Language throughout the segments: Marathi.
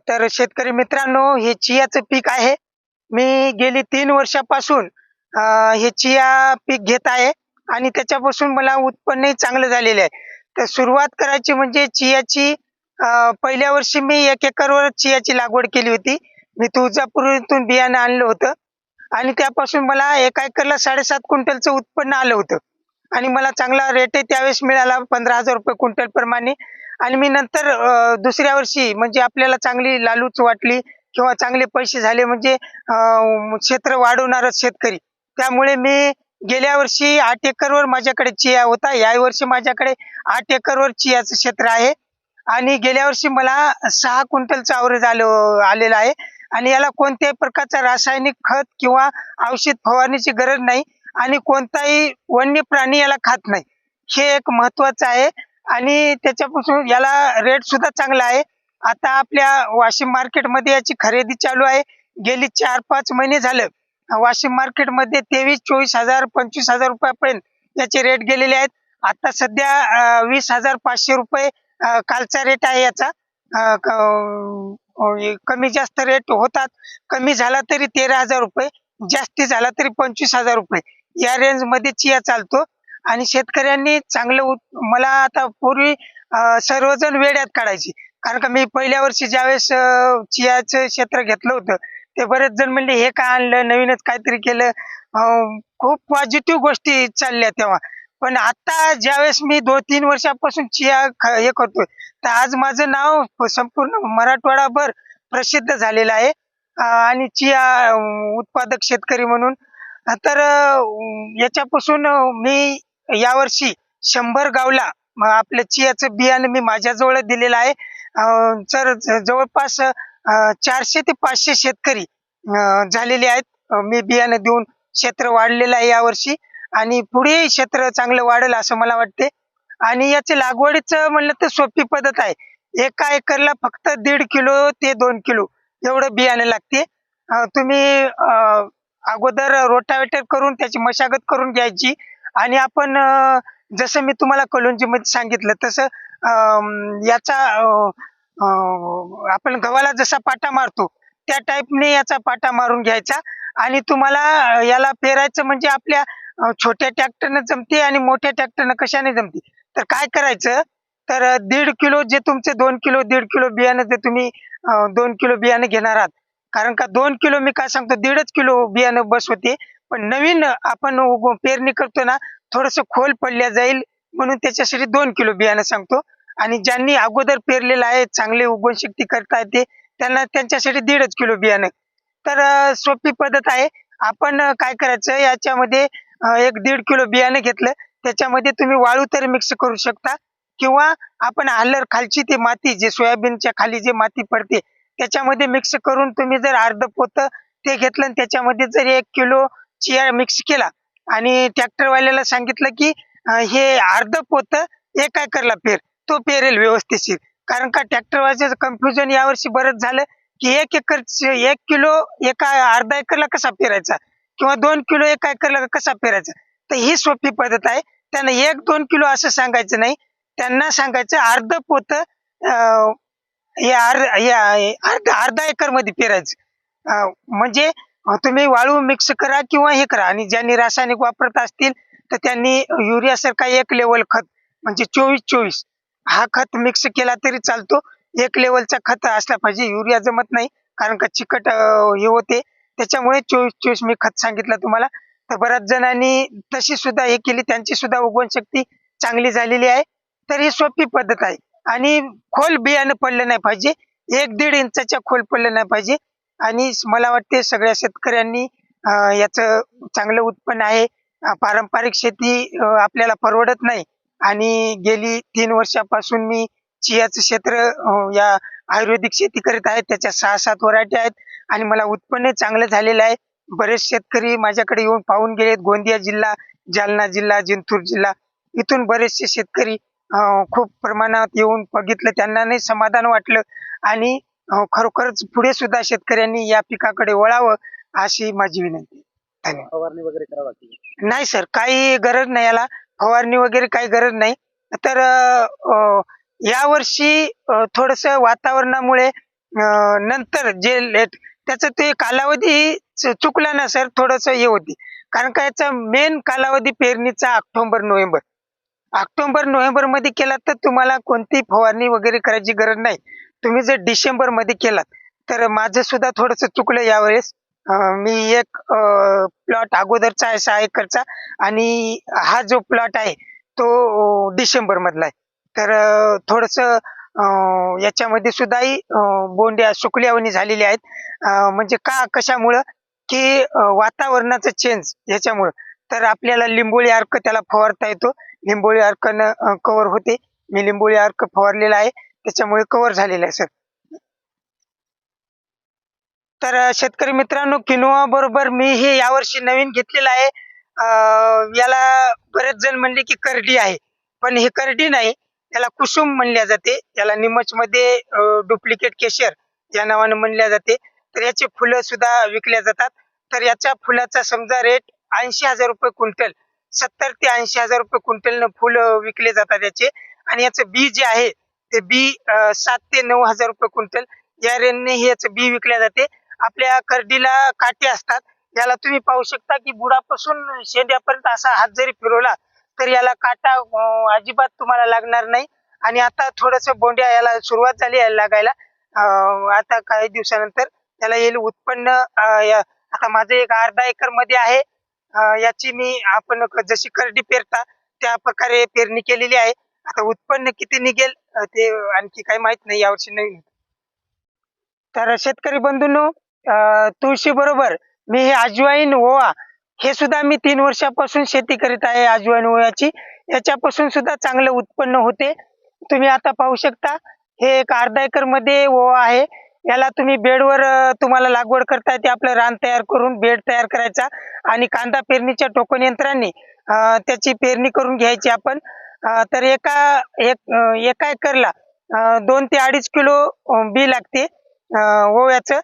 तर शेतकरी मित्रांनो, हे चियाचं पीक आहे. मी गेली 3 वर्षापासून हे चिया पीक घेत आहे आणि त्याच्यापासून मला उत्पन्नही चांगलं झालेलं आहे. तर सुरुवात करायची म्हणजे चियाची पहिल्या वर्षी मी 1 एकरवर चियाची लागवड केली होती. मी तुळजापूरहून बियाणं आणलं होतं आणि त्यापासून मला 1 एकरला 7.5 क्विंटलचं उत्पन्न आलं होतं आणि मला चांगला रेटही त्यावेळेस मिळाला ₹15,000 क्विंटल प्रमाणे. आणि मी नंतर दुसऱ्या वर्षी म्हणजे आपल्याला चांगली लालूच वाटली किंवा चांगले पैसे झाले म्हणजे क्षेत्र वाढवणारच शेतकरी. त्यामुळे मी गेल्या वर्षी 8 एकरवर माझ्याकडे चिया होता. यावर्षी माझ्याकडे 8 एकरवर चियाचं क्षेत्र आहे आणि गेल्या वर्षी मला 6 क्विंटलचं ॲव्हरेज आलेलं आहे आणि याला कोणत्याही प्रकारचा रासायनिक खत किंवा औषध फवारणीची गरज नाही आणि कोणताही वन्य प्राणी याला खात नाही. हे एक महत्त्वाचं आहे आणि त्याच्यापासून याला रेट सुद्धा चांगला आहे. आता आपल्या वाशिम मार्केटमध्ये याची खरेदी चालू आहे. गेली 4-5 महिने झालं वाशिम मार्केटमध्ये 23,000-24,000 ₹25,000 पर्यंत याचे रेट गेलेले आहेत. आता सध्या ₹20,500 कालचा रेट आहे याचा. कमी जास्त रेट होतात. कमी झाला तरी ₹13,000, जास्ती झाला तरी ₹25,000 या रेंजमध्ये चिया चालतो आणि शेतकऱ्यांनी चांगलं मला आता पूर्वी सर्वजण वेड्यात काढायचे. कारण का मी पहिल्या वर्षी ज्यावेळेस चियाचं क्षेत्र घेतलं होतं, ते बरेच जण म्हणले, "हे काय आणलं? नवीनच काहीतरी केलं." खूप पॉझिटिव्ह गोष्टी चालल्या तेव्हा. पण आता ज्यावेळेस मी 2-3 वर्षापासून चिया हे करतोय, तर आज माझं नाव संपूर्ण मराठवाडाभर प्रसिद्ध झालेलं आहे आणि चिया उत्पादक शेतकरी म्हणून. तर याच्यापासून मी यावर्षी 100 गावला आपल्या चियाचं बियाणं मी माझ्याजवळ दिलेलं आहे. तर जवळपास 400 ते 500 शेतकरी झालेले आहेत. मी बियाणं देऊन क्षेत्र वाढलेलं आहे यावर्षी आणि पुढेही क्षेत्र चांगलं वाढेल असं मला वाटते. आणि याची लागवडीचं म्हणलं तर सोपी पद्धत आहे. 1 एकरला फक्त 1.5 किलो ते 2 किलो एवढं बियाणं लागते. तुम्ही अगोदर रोटावेटर करून त्याची मशागत करून घ्यायची आणि आपण जसं मी तुम्हाला कलोंजीमध्ये सांगितलं तसं याचा आपण गव्हाला जसा पाटा मारतो त्या टाईपने याचा पाटा मारून घ्यायचा आणि तुम्हाला याला पेरायचं म्हणजे आपल्या छोट्या ट्रॅक्टरनं जमते आणि मोठ्या ट्रॅक्टरनं कशाने जमते. तर काय करायचं, तर 1.5 किलो जे तुमचे 2 किलो 1.5 किलो बियाणं जे तुम्ही 2 किलो बियाणं घेणार आहात. कारण का 2 किलो मी काय सांगतो 1.5 किलो बियाणं बस होते. पण नवीन आपण पेरणी करतो ना, थोडंसं खोल पडल्या जाईल म्हणून त्याच्यासाठी 2 किलो बियाणं सांगतो आणि ज्यांनी अगोदर पेरलेलं आहे, चांगले उगवण शक्ती करता येते, त्यांना त्यांच्यासाठी 1.5 किलो बियाणं. तर सोपी पद्धत आहे. आपण काय करायचं याच्यामध्ये 1-1.5 किलो बियाणं घेतलं, त्याच्यामध्ये तुम्ही वाळू तर मिक्स करू शकता किंवा आपण हल्लर खालची ती माती जे सोयाबीनच्या खाली जे माती पडते, त्याच्यामध्ये मिक्स करून तुम्ही जर अर्ध पोतं ते घेतलं आणि त्याच्यामध्ये जर 1 किलो चिया मिक्स केला आणि ट्रॅक्टरवाल्याला सांगितलं की हे अर्ध पोतं 1 एकरला पेर, तो पेरेल व्यवस्थितशीर. कारण का ट्रॅक्टरवाल्याचं कन्फ्युजन यावर्षी बरंच झालं की 1 किलो अर्धा एकरला कसा पेरायचा किंवा 2 किलो 1 एकरला कसा पेरायचा. तर ही सोपी पद्धत आहे. त्यांना 1-2 किलो असं सांगायचं नाही. त्यांना सांगायचं अर्ध पोतं हे अर्धा एकरमध्ये पेरायचं. म्हणजे तुम्ही वाळू मिक्स करा किंवा हे करा आणि ज्यांनी रासायनिक वापरत असतील तर त्यांनी युरियासारखा 1 लेव्हल खत म्हणजे 24-24 हा खत मिक्स केला तरी चालतो. 1 लेव्हलचा खत असला पाहिजे. युरिया जमत नाही कारण का चिकट हे होते. त्याच्यामुळे 24-24 मी खत सांगितलं तुम्हाला. तर बऱ्याच जणांनी तशी सुद्धा हे केली, त्यांची सुद्धा उगवण शक्ती चांगली झालेली आहे. तर ही सोपी पद्धत आहे आणि खोल बियाणं पडलं नाही पाहिजे. 1-1.5 इंचाच्या खोल पडलं नाही पाहिजे आणि मला वाटते सगळ्या शेतकऱ्यांनी याचं चांगलं उत्पन्न आहे. पारंपरिक शेती आपल्याला परवडत नाही आणि गेली 3 वर्षापासून मी चियाचं क्षेत्र या आयुर्वेदिक शेती करीत आहे. त्याच्या 6-7 व्हरायटी आहेत आणि मला उत्पन्न चांगलं झालेलं आहे. बरेच शेतकरी माझ्याकडे येऊन पाहून गेलेत. गोंदिया जिल्हा, जालना जिल्हा, जिंतूर जिल्हा इथून बरेचसे शेतकरी खूप प्रमाणात येऊन बघितलं. त्यांनाही समाधान वाटलं आणि खरोखरच पुढे सुद्धा शेतकऱ्यांनी या पिकाकडे वळावं अशी माझी विनंती. धन्यवाद. फवारणी वगैरे करावं लागते? नाही सर, काही गरज नाही याला. फवारणी वगैरे काही गरज नाही. तर यावर्षी थोडंसं वातावरणामुळे नंतर जे लेट त्याचं ते कालावधी चुकला ना सर थोडंसं हे होती. कारण का याचा मेन कालावधी पेरणीचा ऑक्टोबर-नोव्हेंबर. ऑक्टोबर-नोव्हेंबरमध्ये केलात तर तुम्हाला कोणतीही फवारणी वगैरे करायची गरज नाही. तुम्ही जर डिसेंबरमध्ये केलात, तर माझं सुद्धा थोडंसं चुकलं यावेळेस. मी एक प्लॉट अगोदरचा आहे 6 एकरचा आणि हा जो प्लॉट आहे तो डिसेंबरमधला आहे. तर याच्यामध्ये सुद्धाही बोंड्या सुकल्यावानी झालेल्या आहेत. म्हणजे कशामुळं, की वातावरणाचं चेंज ह्याच्यामुळं. तर आपल्याला लिंबोळी अर्क त्याला फवारता येतो. लिंबोळी अर्कनं कव्हर होते. मी लिंबोळी अर्क फवारलेला आहे. त्याच्यामुळे कव्हर झालेलं आहे सर. तर शेतकरी मित्रांनो किनोआ बरोबर मी हे यावर्षी नवीन घेतलेलं आहे. याला बरेच जण म्हणले की करडी आहे. पण हे करडी नाही. त्याला कुसुम म्हणल्या जाते. याला निमचमध्ये डुप्लिकेट केशर या नावानं म्हणल्या जाते. तर याची फुलं सुद्धा विकल्या जातात. तर याच्या फुलाचा समजा रेट ₹80,000 क्विंटल, 70,000 ते ₹80,000 क्विंटलनं फुलं विकले जातात याचे. आणि याचं बी जे आहे ते बी 7,000 ते ₹9,000 क्विंटल या रेंजने हे याचं बी विकल्या जाते. आपल्या करडीला काटे असतात. याला तुम्ही पाहू शकता की बुडापासून शेंड्यापर्यंत असा हात जरी फिरवला तर याला काटा अजिबात तुम्हाला लागणार नाही. आणि आता थोडंसं बोंड्या याला सुरुवात झाली आहे लागायला. आता काही दिवसानंतर त्याला येईल उत्पन्न. आता माझं एक अर्धा एकर मध्ये आहे. याची मी आपण जशी करडी पेरता त्या प्रकारे पेरणी केलेली आहे. आता उत्पन्न किती निघेल ते आणखी काही माहित नाही यावर्षी नवीन. तर शेतकरी बंधूंनो, तुळशी बरोबर मी हे अजवाईन ओवा हे सुद्धा मी 3 वर्षापासून शेती करीत आहे अजवाईन ओव्याची. याच्यापासून सुद्धा चांगलं उत्पन्न होते. तुम्ही आता पाहू शकता हे एक अर्धा एकरमध्ये ओवा आहे. याला तुम्ही बेडवर तुम्हाला लागवड करता येते. आपलं रान तयार करून बेड तयार करायचा आणि कांदा पेरणीच्या टोकन यंत्रांनी त्याची पेरणी करून घ्यायची आपण. तर एका एकरला 2 ते 2.5 किलो बी लागते ओव्याचं.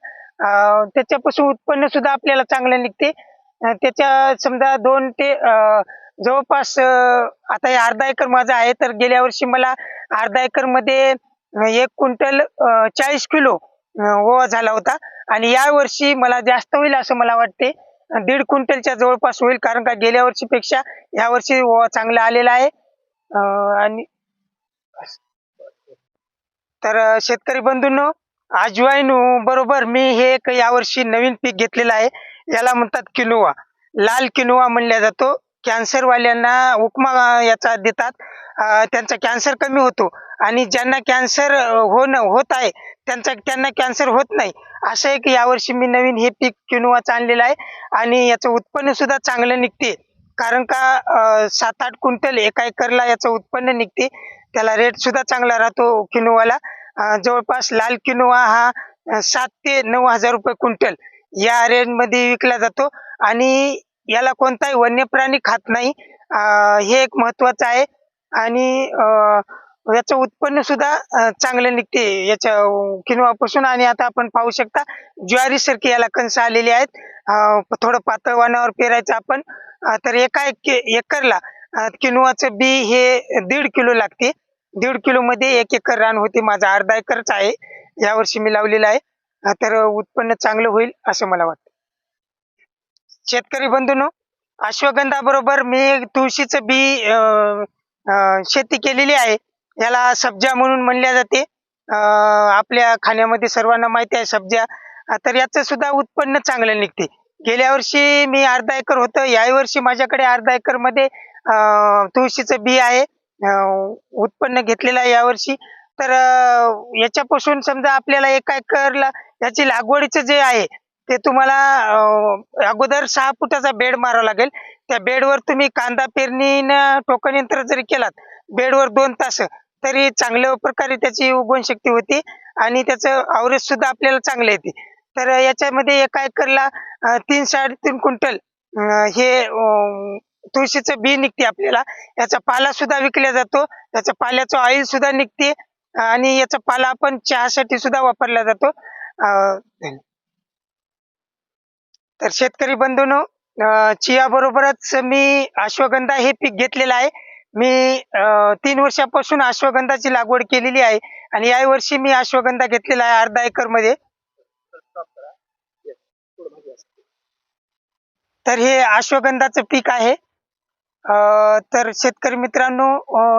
त्याच्यापासून उत्पन्न सुद्धा आपल्याला चांगलं निघते. त्याच्या समजा 2 ते जवळपास आता हे अर्धा एकर माझं आहे. तर गेल्या वर्षी मला अर्धा एकरमध्ये 1 क्विंटल 40 किलो ओवा झाला होता. आणि यावर्षी मला जास्त होईल असं मला वाटते. 1.5 क्विंटलच्या जवळपास होईल. कारण का गेल्या वर्षीपेक्षा यावर्षी ओवा चांगला आलेला आहे. आणि तर शेतकरी बंधूंनो, अजवाईन बरोबर मी हे एक यावर्षी नवीन पीक घेतलेलं आहे. याला म्हणतात किनोआ. लाल किनोआ म्हणला जातो. कॅन्सरवाल्यांना उपमा याचा देतात. त्यांचा कॅन्सर कमी होतो आणि ज्यांना कॅन्सर होत आहे त्यांना कॅन्सर होत नाही. असं एक यावर्षी मी नवीन हे पीक किनोआचं आणलेलं आहे आणि याचं उत्पन्न सुद्धा चांगलं निघते. कारण का 7-8 क्विंटल एका एकरला याचं उत्पन्न निघते. त्याला रेट सुद्धा चांगला राहतो किनोआला. जवळपास लाल किनोआ हा 7,000 ते 9,000 क्विंटल या रेंजमध्ये विकला जातो आणि याला कोणताही वन्य प्राणी खात नाही. हे एक महत्वाचं आहे. आणि याचं उत्पन्न सुद्धा चांगलं निघते याच्या किनोआपासून. आणि आता आपण पाहू शकता ज्वारीसारखी याला कणसं आलेली आहेत. थोडं पातळ वाणावर पेरायचं आपण. तर एका एकरला किनोआचं बी हे 1.5 किलो लागते. 1.5 किलो मध्ये 1 एकर रान होते. माझा अर्धा एकरच आहे. यावर्षी मी लावलेला आहे. तर उत्पन्न चांगलं होईल असं मला वाटतं. शेतकरी बंधूंनो, अश्वगंधा बरोबर मी तुळशीचं बी शेती केलेली आहे. याला सब्जा म्हणून म्हणल्या जाते. आपल्या खाण्यामध्ये सर्वांना माहिती आहे सब्जा. तर याचं सुद्धा उत्पन्न चांगलं निघते. गेल्या वर्षी मी अर्धा एकर होतं. याही वर्षी माझ्याकडे अर्धा एकर मध्ये तुळशीचं बी आहे. उत्पन्न घेतलेलं आहे यावर्षी. तर याच्यापासून समजा आपल्याला एका एकरला याची लागवडीचं जे आहे ते तुम्हाला अगोदर 6 फुटाचा बेड मारावा लागेल. त्या बेडवर तुम्ही कांदा पेरणीनं टोकन यंत्र जरी केलात बेडवर 2 तास तरी चांगल्या प्रकारे त्याची उगवण शक्ती होती आणि त्याचं अवरेज सुद्धा आपल्याला चांगलं येते. तर याच्यामध्ये एका एकरला 3-3.5 क्विंटल हे तुळशीचं बी निघते आपल्याला. याचा पाला सुद्धा विकला जातो. त्याच्या पाल्याचं ऑइल सुद्धा निघते आणि याचा पाला आपण चहासाठी सुद्धा वापरला जातो. तर शेतकरी बंधूंनो, चिया बरोबरच मी अश्वगंधा हे पीक घेतलेलं आहे. मी 3 वर्षापासून अश्वगंधाची लागवड केलेली आहे आणि या वर्षी मी अश्वगंधा घेतलेला आहे अर्धा एकर मध्ये. तर हे अश्वगंधाचं पीक आहे. तर शेतकरी मित्रांनो,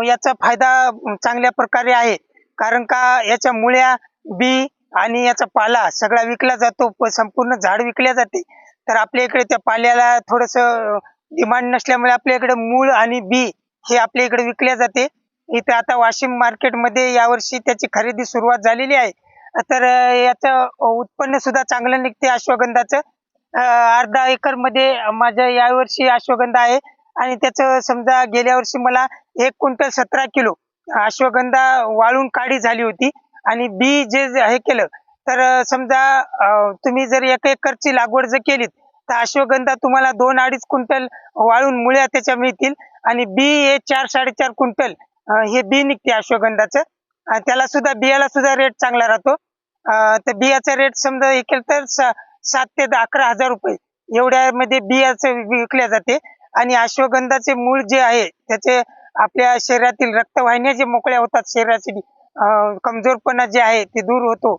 याचा फायदा चांगल्या प्रकारे आहे. कारण का याच्या मुळ्या, बी आणि याचा पाला सगळा विकला जातो. संपूर्ण झाड विकल्या जाते. तर आपल्या इकडे त्या पाल्याला थोडंसं डिमांड नसल्यामुळे आपल्या इकडे मूळ आणि बी हे आपल्या इकडे विकल्या जाते. इथे आता वाशिम मार्केटमध्ये यावर्षी त्याची खरेदी सुरुवात झालेली आहे. तर याचं उत्पन्न सुद्धा चांगलं निघते अश्वगंधाचं. अर्धा एकर मध्ये माझ्या यावर्षी अश्वगंधा आहे आणि त्याचं समजा गेल्या वर्षी मला 1 क्विंटल 17 किलो अश्वगंधा वाळून काढी झाली होती आणि बी जे हे केलं तर समजा तुम्ही जर 1 एकरची लागवड जर केलीत तर अश्वगंधा तुम्हाला 2-2.5 क्विंटल वाळून मुळ्या त्याच्या मिळतील आणि बी हे 4-4.5 क्विंटल हे बी निघते अश्वगंधाचं. त्याला सुद्धा बियाला सुद्धा रेट चांगला राहतो. तर बियाचा रेट समजा केलं तर 7 ते 11 हजार रुपये एवढ्यामध्ये बियाचं विकल्या जाते. आणि अश्वगंधाचे मूळ जे आहे त्याचे आपल्या शरीरातील रक्तवाहिन्या जे मोकळ्या होतात, शरीराची कमजोरपणा जे आहे ते दूर होतो.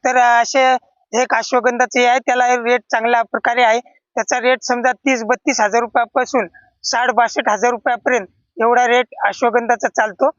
तर असे एक अश्वगंधाचे आहे, त्याला रेट चांगल्या प्रकारे आहे. त्याचा रेट समजा 30-32 हजार रुपयापासून 60-62 हजार रुपयापर्यंत एवढा रेट अश्वगंधाचा चालतो.